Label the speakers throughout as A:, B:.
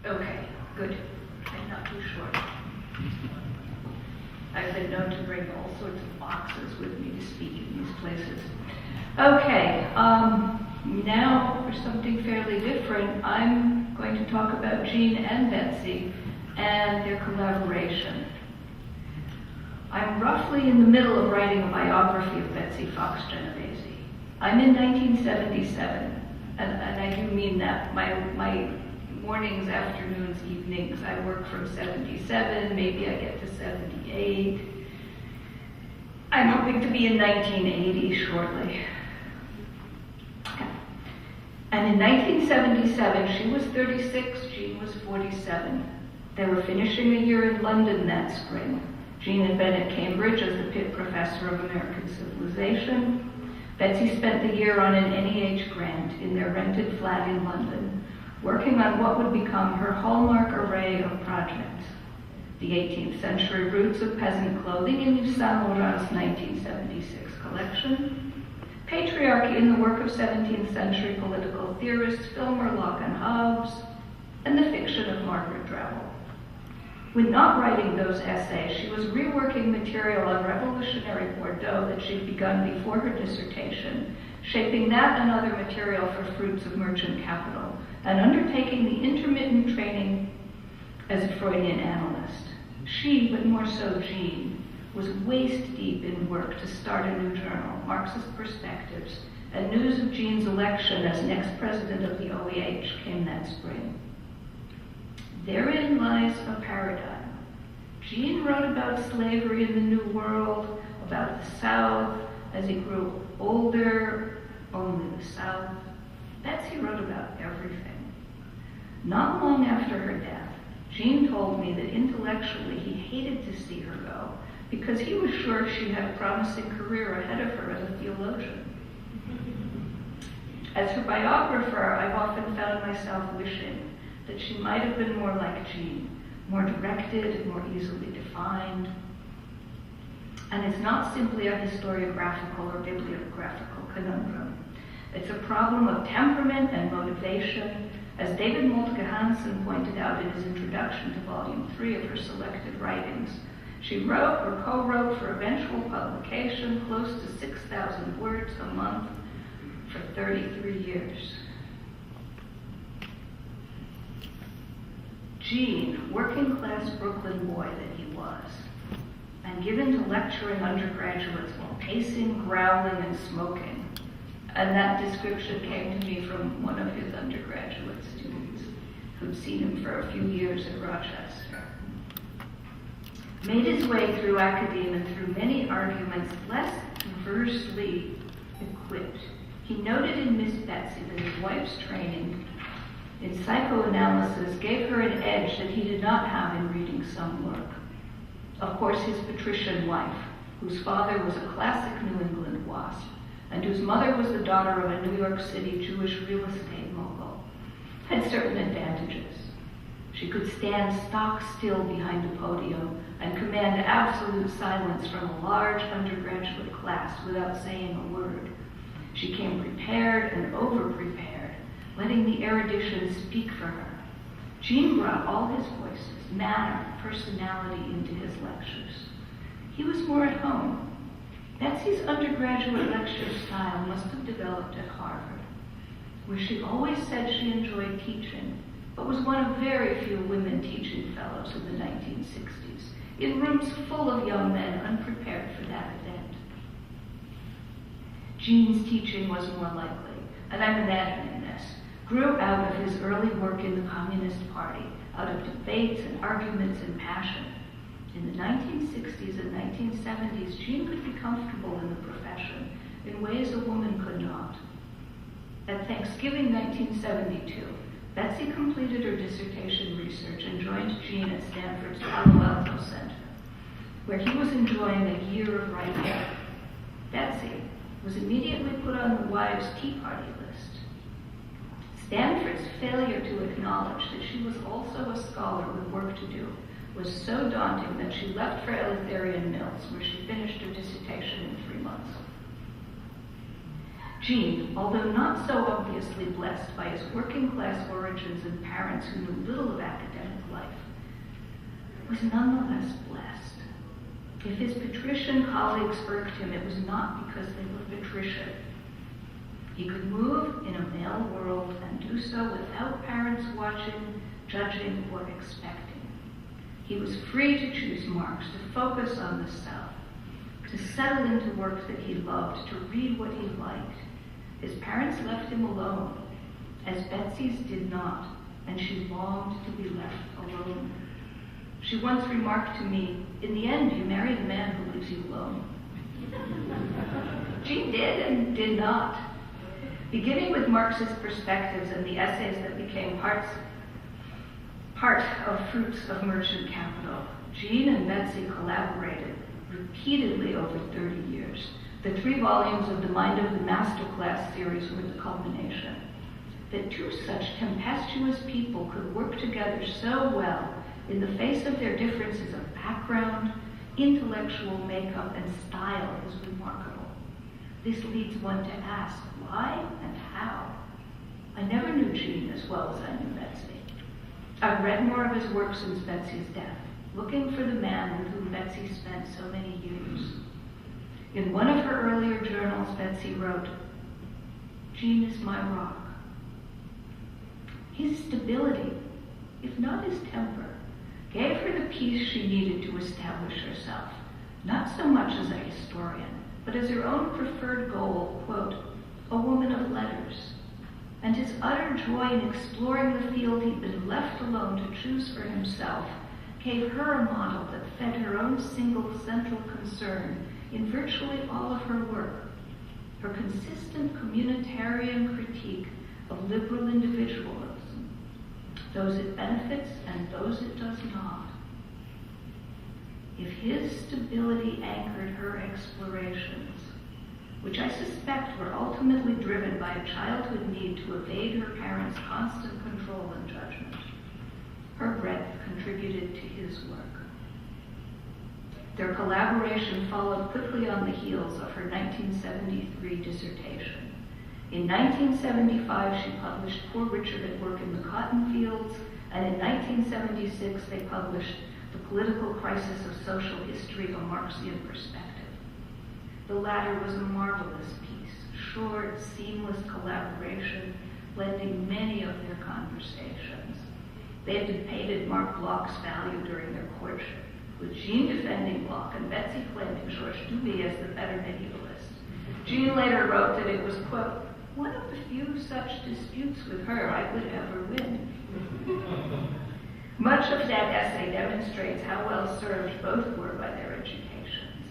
A: Okay, good. I'm not too short. I've been known to bring all sorts of boxes with me to speak in these places. Okay, now for something fairly different, I'm going to talk about Jean and Betsy and their collaboration. I'm roughly in the middle of writing a biography of Betsy Fox Genovese. I'm in 1977, and I do mean that. My mornings, afternoons, evenings, I work from 77, maybe I get to 78. I'm hoping to be in 1980 shortly. Okay. And in 1977, she was 36, Jean was 47. They were finishing a year in London that spring. Jean had been at Cambridge as the Pitt Professor of American Civilization. Betsy spent the year on an NEH grant in their rented flat in London, working on what would become her hallmark array of projects. The 18th century roots of peasant clothing in Yves Saint Laurent's 1976 collection, patriarchy in the work of 17th century political theorists Filmer, Locke, and Hobbes, and the fiction of Margaret Drabble. When not writing those essays, she was reworking material on revolutionary Bordeaux that she'd begun before her dissertation, shaping that and other material for Fruits of Merchant Capital, and undertaking the intermittent training as a Freudian analyst. She, but more so Jean, was waist-deep in work to start a new journal, Marxist Perspectives, and news of Jean's election as next president of the OEH came that spring. Therein lies a paradigm. Jean wrote about slavery in the New World, about the South, as he grew older, only the South. Betsy wrote about everything. Not long after her death, Jean told me that intellectually he hated to see her go because he was sure she had a promising career ahead of her as a theologian. As her biographer, I've often found myself wishing that she might have been more like Jean, more directed, more easily defined. And it's not simply a historiographical or bibliographical conundrum. It's a problem of temperament and motivation, as David Moltke Hansen pointed out in his introduction to Volume 3 of her selected writings. She wrote or co-wrote for eventual publication close to 6,000 words a month for 33 years. Jean, working-class Brooklyn boy that he was, and given to lecturing undergraduates while pacing, growling, and smoking. And that description came to me from one of his undergraduate students who'd seen him for a few years at Rochester. Made his way through academia and through many arguments less diversely equipped. He noted in Miss Betsy that his wife's training in psychoanalysis gave her an edge that he did not have in reading some work. Of course, his patrician wife, whose father was a classic New England wasp, and whose mother was the daughter of a New York City Jewish real estate mogul, had certain advantages. She could stand stock still behind a podium and command absolute silence from a large undergraduate class without saying a word. She came prepared and over-prepared, letting the erudition speak for her. Jean brought all his voices, manner, personality into his lectures. He was more at home. Betsy's undergraduate lecture style must have developed at Harvard, where she always said she enjoyed teaching, but was one of very few women teaching fellows in the 1960s, in rooms full of young men unprepared for that event. Jean's teaching was more likely, and I'm imagining this, grew out of his early work in the Communist Party, out of debates and arguments and passion. In the 1960s and 1970s, Jean could be comfortable in the profession in ways a woman could not. At Thanksgiving 1972, Betsy completed her dissertation research and joined Jean at Stanford's Palo Alto Center, where he was enjoying a year of writing. Betsy was immediately put on the wives' Tea Party list. Stanford's failure to acknowledge that she was also a scholar with work to do was so daunting that she left for Eleutherian Mills, where she finished her dissertation in 3 months. Gene, although not so obviously blessed by his working-class origins and parents who knew little of academic life, was nonetheless blessed. If his patrician colleagues irked him, it was not because they were patrician. He could move in a male world and do so without parents watching, judging, or expecting. He was free to choose marks, to focus on the self, to settle into work that he loved, to read what he liked. His parents left him alone, as Betsy's did not, and she longed to be left alone. She once remarked to me, "In the end, you marry the man who leaves you alone." She did and did not. Beginning with Marxist perspectives and the essays that became part of Fruits of Merchant Capital, Gene and Betsy collaborated repeatedly over 30 years. The 3 volumes of the Mind of the Masterclass series were the culmination. That 2 such tempestuous people could work together so well in the face of their differences of background, intellectual makeup, and style is remarkable. This leads one to ask, why and how? I never knew Gene as well as I knew Betsy. I've read more of his work since Betsy's death, looking for the man with whom Betsy spent so many years. In one of her earlier journals, Betsy wrote, "Gene is my rock." His stability, if not his temper, gave her the peace she needed to establish herself, not so much as a historian, but as her own preferred goal, quote, "a woman of letters." And his utter joy in exploring the field he'd been left alone to choose for himself gave her a model that fed her own single central concern in virtually all of her work, her consistent communitarian critique of liberal individualism, those it benefits and those it does not. If his stability anchored her explorations, which I suspect were ultimately driven by a childhood need to evade her parents' constant control and judgment, her breadth contributed to his work. Their collaboration followed quickly on the heels of her 1973 dissertation. In 1975, she published Poor Richard at Work in the Cotton Fields, and in 1976, they published The Political Crisis of Social History, a Marxian Perspective. The latter was a marvelous piece, short, seamless collaboration, blending many of their conversations. They had debated Mark Bloch's value during their courtship, with Gene defending Bloch and Betsy claiming Georges Duby as the better medievalist. Gene later wrote that it was, quote, "one of the few such disputes with her I would ever win." Much of that essay demonstrates how well served both were by their educations.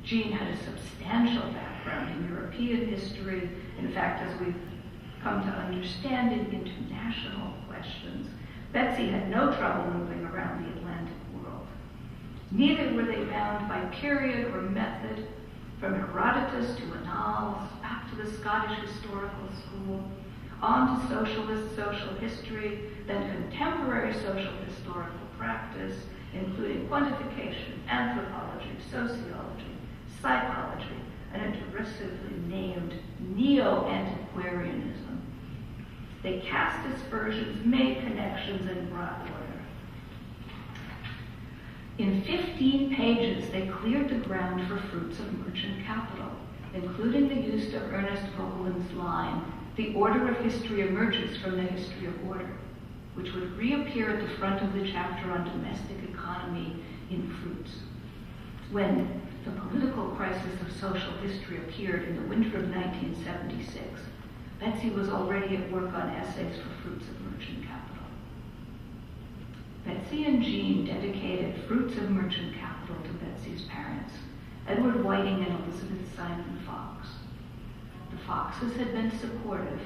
A: Gene had a substantial background in European history. In fact, as we've come to understand in international questions, Betsy had no trouble moving around the Atlantic world. Neither were they bound by period or method, from Herodotus to Annals, back to the Scottish Historical School, on to socialist social history, then contemporary social historical practice, including quantification, anthropology, sociology, psychology, and a derisively named neo-antiquarianism. They cast aspersions, made connections, and brought order. In 15 pages, they cleared the ground for Fruits of Merchant Capital, including the use of Ernest Vogelin's line, "The order of history emerges from the history of order," which would reappear at the front of the chapter on domestic economy in Fruits. When The Political Crisis of Social History appeared in the winter of 1976, Betsy was already at work on essays for Fruits of Merchant Capital. Betsy and Gene dedicated Fruits of Merchant Capital to Betsy's parents, Edward Whiting and Elizabeth Simon Fox. The Foxes had been supportive,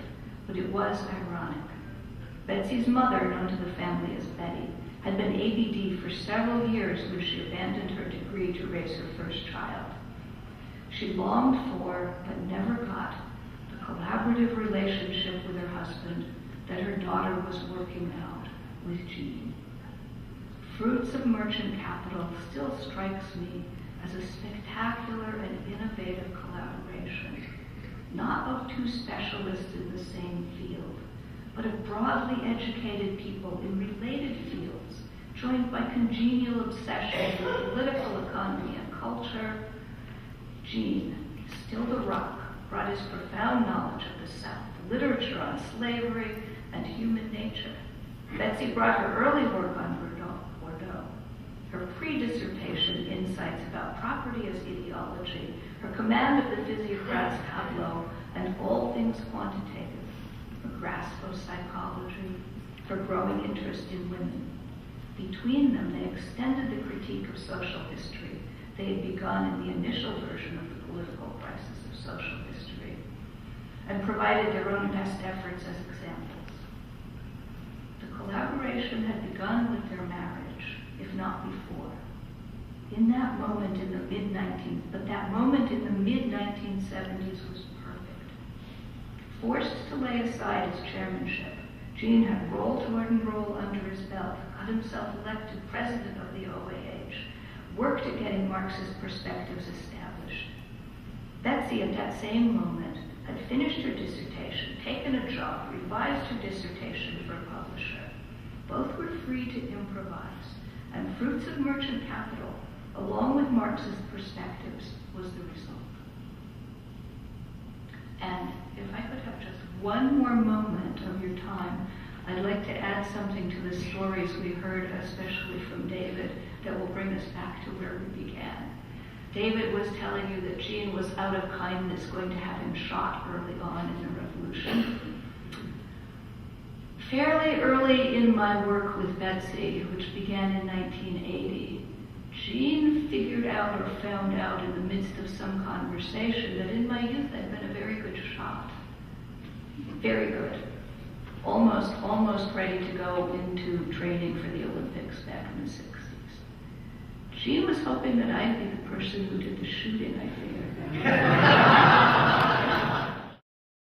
A: but it was ironic. Betsy's mother, known to the family as Betty, had been ABD for several years when she abandoned her degree to raise her first child. She longed for, but never got, the collaborative relationship with her husband that her daughter was working out with Gene. Fruits of Merchant Capital still strikes me as a spectacular and innovative collaboration, not of two specialists in the same field, but of broadly educated people in related fields, joined by congenial obsessions with political economy and culture. Gene, still the rock, brought his profound knowledge of the South, literature on slavery and human nature. Betsy brought her early work on Bordeaux, her pre-dissertation insights about property as ideology, her command of the physiocrat's tableau and all things quantitative, her grasp of psychology, her growing interest in women. Between them, they extended the critique of social history they had begun in the initial version of the political crisis of social history, and provided their own best efforts as examples. The collaboration had begun with their marriage, if not before. In that moment in the mid-1970s was perfect. Forced to lay aside his chairmanship, Gene had roll under his belt, got himself elected president of the OAH, worked at getting Marxist perspectives established. Betsy, at that same moment, had finished her dissertation, taken a job, revised her dissertation for a publisher. Both were free to improvise, and Fruits of Merchant Capital, along with Marxist perspectives, was the result. And if I could have just one more moment of your time, I'd like to add something to the stories we heard, especially from David, that will bring us back to where we began. David was telling you that Gene was out of kindness going to have him shot early on in the revolution. Fairly early in my work with Betsy, which began in 1980, Gene figured out or found out in the midst of some conversation that in my youth I'd been a very good shot. Very good. Almost ready to go into training for the Olympics back in the 60s. Gene was hoping that I'd be the person who did the shooting. I